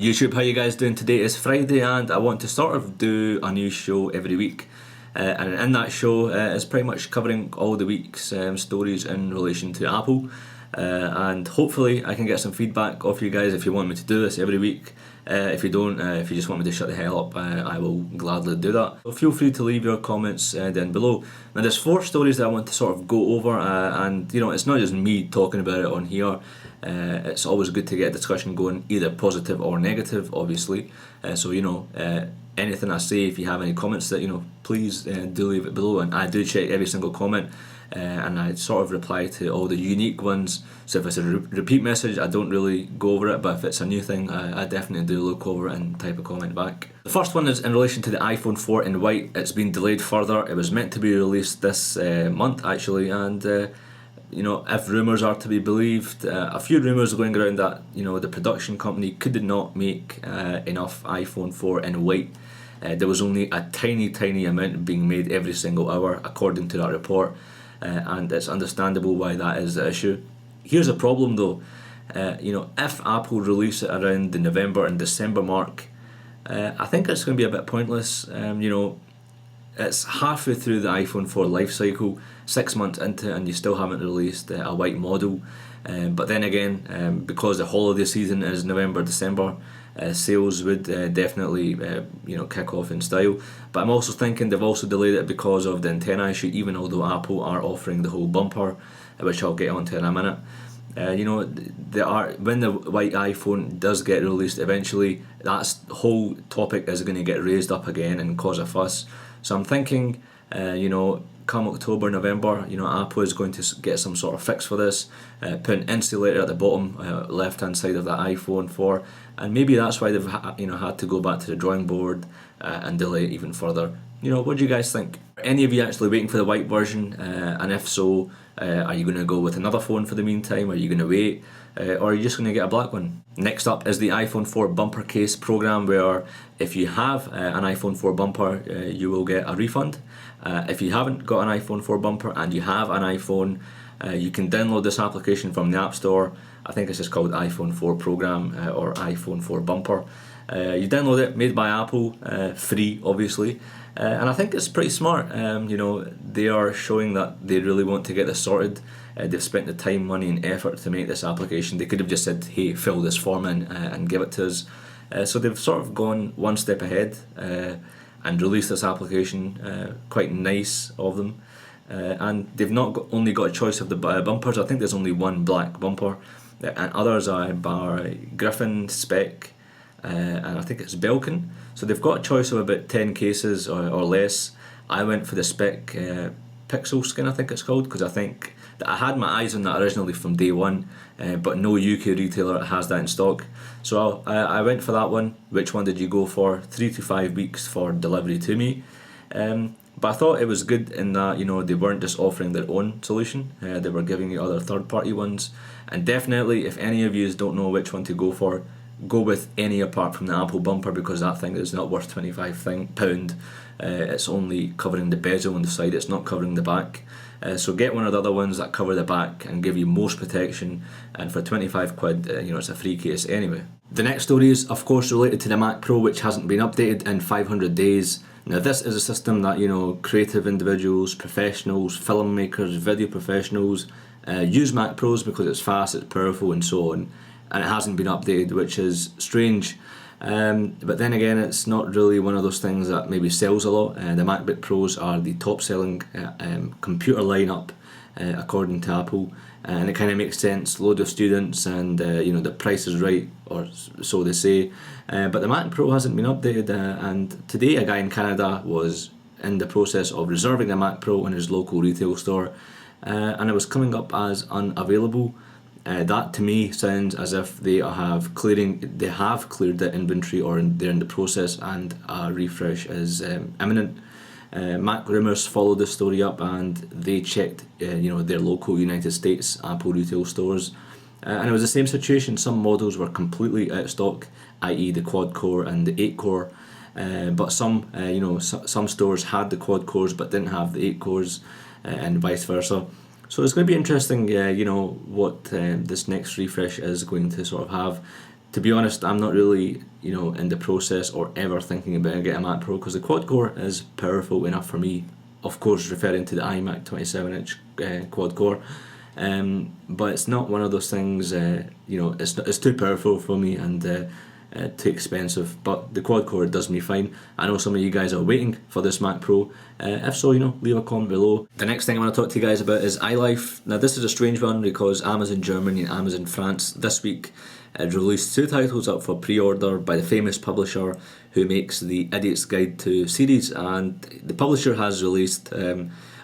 YouTube, how you guys doing? Today is Friday and I want to sort of do a new show every week. And in that show is pretty much covering all the week's stories in relation to Apple. And hopefully I can get some feedback off you guys if you want me to do this every week. If you don't, if you just want me to shut the hell up, I will gladly do that. So feel free to leave your comments down below. Now there's 4 stories that I want to sort of go over, and you know, it's not just me talking about it on here. It's always good to get a discussion going, either positive or negative, obviously. So you know, anything I say, if you have any comments, that please do leave it below, and I do check every single comment. And I sort of reply to all the unique ones. So if it's a repeat message, I don't really go over it, but if it's a new thing, I definitely do look over it and type a comment back. The first one is in relation to the iPhone 4 in white. It's been delayed further. It was meant to be released this month actually, and if rumours are to be believed, a few rumours going around that the production company could not make enough iPhone 4 in white. There was only a tiny amount being made every single hour, according to that report. And it's understandable why that is the issue. Here's a problem though, if Apple release it around the November and December mark, I think it's going to be a bit pointless. It's halfway through the iPhone 4 life cycle, 6 months into it, and you still haven't released a white model. But then again, because the holiday season is November, December, sales would definitely kick off in style. But I'm also thinking they've also delayed it because of the antenna issue, even although Apple are offering the whole bumper, which I'll get onto in a minute. When the white iPhone does get released eventually, that whole topic is going to get raised up again and cause a fuss. So I'm thinking, come October, November, Apple is going to get some sort of fix for this, put an insulator at the bottom left hand side of that iPhone 4, and maybe that's why they've had to go back to the drawing board and delay it even further. What do you guys think? Are any of you actually waiting for the white version? And if so, are you going to go with another phone for the meantime? Are you going to wait? Or are you just going to get a black one? Next up is the iPhone 4 bumper case program, where if you have an iPhone 4 bumper, you will get a refund. If you haven't got an iPhone 4 bumper and you have an iPhone, you can download this application from the App Store. I think it's just called iPhone 4 program or iPhone 4 bumper. You download it, made by Apple, free obviously, and I think it's pretty smart. They are showing that they really want to get this sorted. They've spent the time, money and effort to make this application. They could have just said, hey, fill this form in and give it to us. So they've sort of gone one step ahead and released this application. Quite nice of them. And they've not only got a choice of the bumpers. I think there's only one black bumper, and others are by Griffin, Spec, and I think it's Belkin. So they've got a choice of about 10 cases or less. I went for the Spec Pixel skin, I think it's called, because I think that I had my eyes on that originally from day one, but no UK retailer has that in stock. So I went for that one. Which one did you go for? 3 to 5 weeks for delivery to me. But I thought it was good in that they weren't just offering their own solution, they were giving you other third-party ones. And definitely, if any of you don't know which one to go for, go with any apart from the Apple bumper, because that thing is not worth £25. It's only covering the bezel on the side, it's not covering the back. So get one of the other ones that cover the back and give you most protection, and for 25 quid, it's a free case anyway. The next story is of course related to the Mac Pro, which hasn't been updated in 500 days. Now this is a system that creative individuals, professionals, filmmakers, video professionals use Mac Pros because it's fast, it's powerful and so on, and it hasn't been updated, which is strange. But then again, it's not really one of those things that maybe sells a lot. The MacBook Pros are the top selling computer lineup according to Apple, and it kind of makes sense. Load of students, and the price is right, or so they say. But the Mac Pro hasn't been updated, and today a guy in Canada was in the process of reserving a Mac Pro in his local retail store, and it was coming up as unavailable. That to me sounds as if they have cleared the inventory, or they're in the process, and a refresh is imminent. Mac Rumors followed this story up, and they checked their local United States Apple retail stores, and it was the same situation. Some models were completely out of stock, i.e. the quad core and the 8 core, but some some stores had the quad cores but didn't have the 8 cores, and vice versa. So it's going to be interesting, what this next refresh is going to sort of have. To be honest, I'm not really, in the process or ever thinking about getting a Mac Pro, because the quad core is powerful enough for me. Of course, referring to the iMac 27-inch quad core, but it's not one of those things. It's too powerful for me and too expensive. But the quad core does me fine. I know some of you guys are waiting for this Mac Pro. If so, leave a comment below. The next thing I want to talk to you guys about is iLife. Now, this is a strange one because Amazon Germany and Amazon France this week released 2 titles up for pre-order by the famous publisher who makes the Idiot's Guide to series, and the publisher has released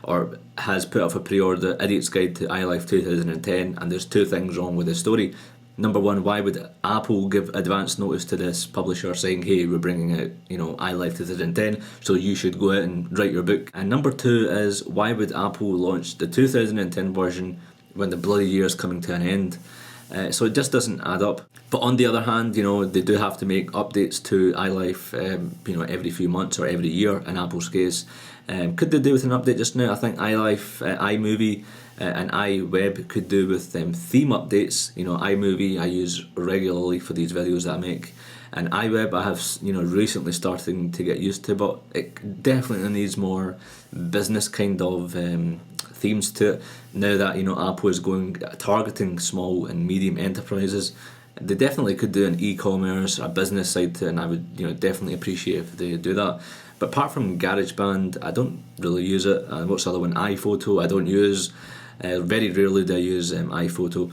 or has put up for pre-order Idiot's Guide to iLife 2010, and there's 2 things wrong with the story. Number one, why would Apple give advance notice to this publisher saying, hey, we're bringing out, iLife 2010, so you should go out and write your book? And number 2 is, why would Apple launch the 2010 version when the bloody year is coming to an end? So it just doesn't add up. But on the other hand, they do have to make updates to iLife, every few months or every year in Apple's case. Could they do with an update just now? I think iLife, iMovie, and iWeb could do with theme updates. iMovie I use regularly for these videos that I make, and iWeb I have recently starting to get used to, but it definitely needs more business kind of themes to it. Now that Apple is targeting small and medium enterprises, they definitely could do an e-commerce, a business side to it, and I would definitely appreciate if they do that. But apart from GarageBand, I don't really use it. What's the other one? iPhoto I don't use. Very rarely do I use iPhoto.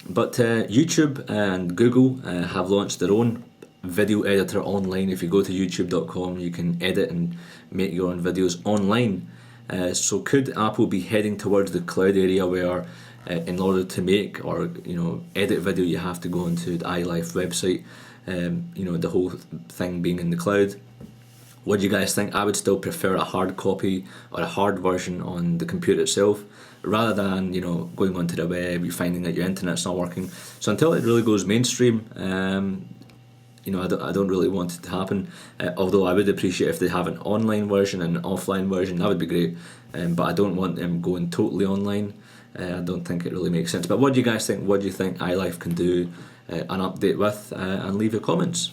But YouTube and Google have launched their own video editor online. If you go to youtube.com, you can edit and make your own videos online. So could Apple be heading towards the cloud area where in order to make or edit video you have to go into the iLife website, the whole thing being in the cloud? What do you guys think? I would still prefer a hard copy or a hard version on the computer itself, rather than going onto the web, you finding that your internet's not working. So until it really goes mainstream, I don't really want it to happen. Although I would appreciate if they have an online version and an offline version, that would be great. But I don't want them going totally online. I don't think it really makes sense. But what do you guys think? What do you think iLife can do an update with? And leave your comments.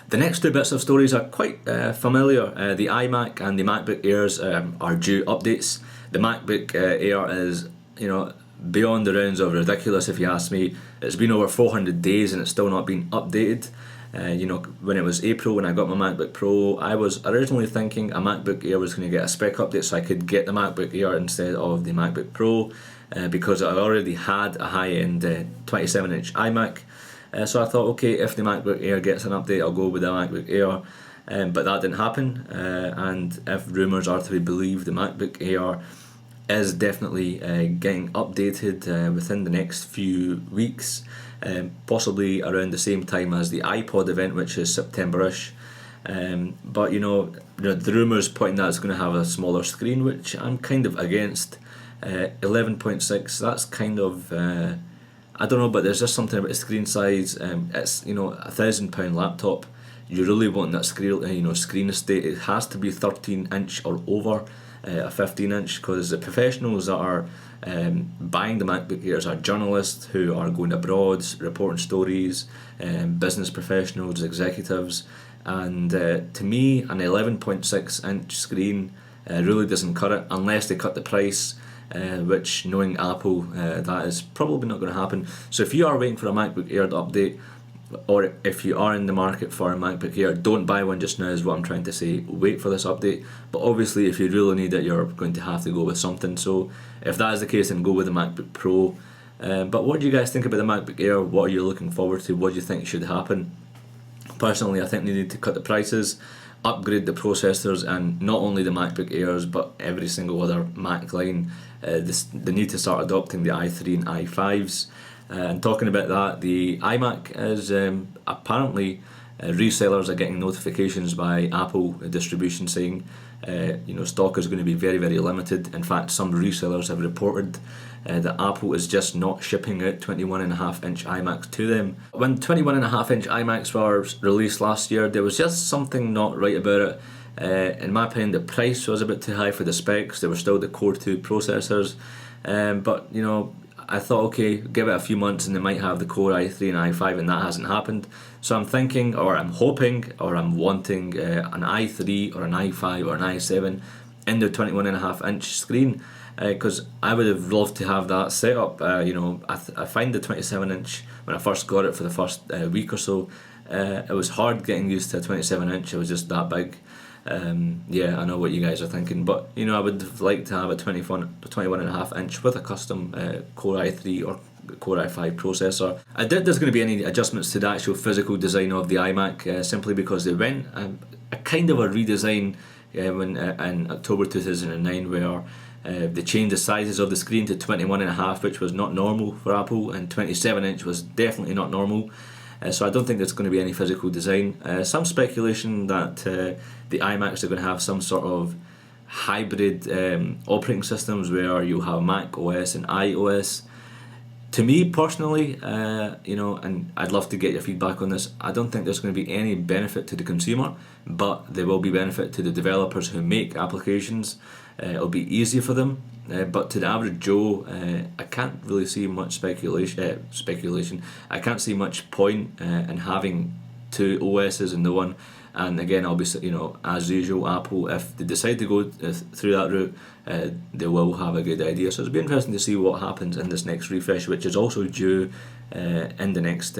The next 2 bits of stories are quite familiar. The iMac and the MacBook Airs are due updates. The MacBook Air is, beyond the rounds of ridiculous if you ask me. It's been over 400 days and it's still not been updated. When it was April when I got my MacBook Pro, I was originally thinking a MacBook Air was going to get a spec update so I could get the MacBook Air instead of the MacBook Pro, because I already had a high-end 27-inch iMac. So I thought, okay, if the MacBook Air gets an update, I'll go with the MacBook Air. But that didn't happen, and if rumours are to be believed, the MacBook Air is definitely getting updated within the next few weeks, possibly around the same time as the iPod event, which is September-ish. But the rumours pointing that it's going to have a smaller screen, which I'm kind of against. 11.6, that's kind of I don't know, but there's just something about the screen size. It's £1,000 laptop. You really want that screen estate. It has to be 13-inch or over a 15-inch, because the professionals that are buying the MacBook Airs are journalists who are going abroad, reporting stories, business professionals, executives, and to me, an 11.6-inch screen really doesn't cut it unless they cut the price. Which, knowing Apple, that is probably not going to happen. So if you are waiting for a MacBook Air to update, or if you are in the market for a MacBook Air, don't buy one just now is what I'm trying to say. Wait for this update. But obviously if you really need it, you're going to have to go with something. So if that is the case, then go with the MacBook Pro. But what do you guys think about the MacBook Air? What are you looking forward to? What do you think should happen? Personally, I think they need to cut the prices, upgrade the processors, and not only the MacBook Airs but every single other Mac line. They need to start adopting the i3 and i5s. And talking about that, the iMac is apparently resellers are getting notifications by Apple distribution saying stock is going to be very, very limited. In fact, some resellers have reported that Apple is just not shipping out 21.5-inch iMacs to them. When 21.5-inch iMacs were released last year, there was just something not right about it. In my opinion, the price was a bit too high for the specs. There were still the Core 2 processors, but I thought, okay, give it a few months and they might have the Core i3 and i5, and that hasn't happened. So I'm thinking, or I'm hoping, or I'm wanting an i3 or an i5 or an i7 in the 21.5-inch screen, because I would have loved to have that set up. I find the 27-inch, when I first got it for the first week or so, it was hard getting used to a 27-inch. It was just that big. I know what you guys are thinking, but I would have liked to have a 21.5-inch with a custom Core i3 or Core i5 processor. I doubt there's going to be any adjustments to the actual physical design of the iMac, simply because they went a kind of a redesign in October 2009, where they changed the sizes of the screen to 21.5, which was not normal for Apple, and 27-inch was definitely not normal. So I don't think there's going to be any physical design. Some speculation that the iMacs are going to have some sort of hybrid operating systems where you have Mac OS and iOS. To me personally, and I'd love to get your feedback on this, I don't think there's going to be any benefit to the consumer, but there will be benefit to the developers who make applications. It'll be easier for them, but to the average Joe, I can't really see much speculation. I can't see much point in having two OSs in the one. And again, I'll be, as usual, Apple, if they decide to go through that route, they will have a good idea. So it'll be interesting to see what happens in this next refresh, which is also due in the next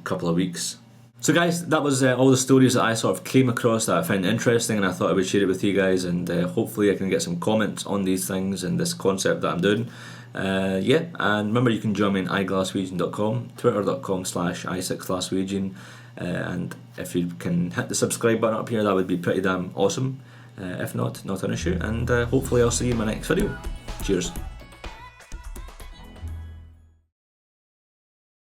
couple of weeks. So guys, that was all the stories that I sort of came across that I found interesting, and I thought I would share it with you guys, and hopefully I can get some comments on these things and this concept that I'm doing. And remember, you can join me on iglasswegian.com, twitter.com/i6glasswegian, and if you can hit the subscribe button up here, that would be pretty damn awesome. If not an issue, and hopefully I'll see you in my next video. Cheers.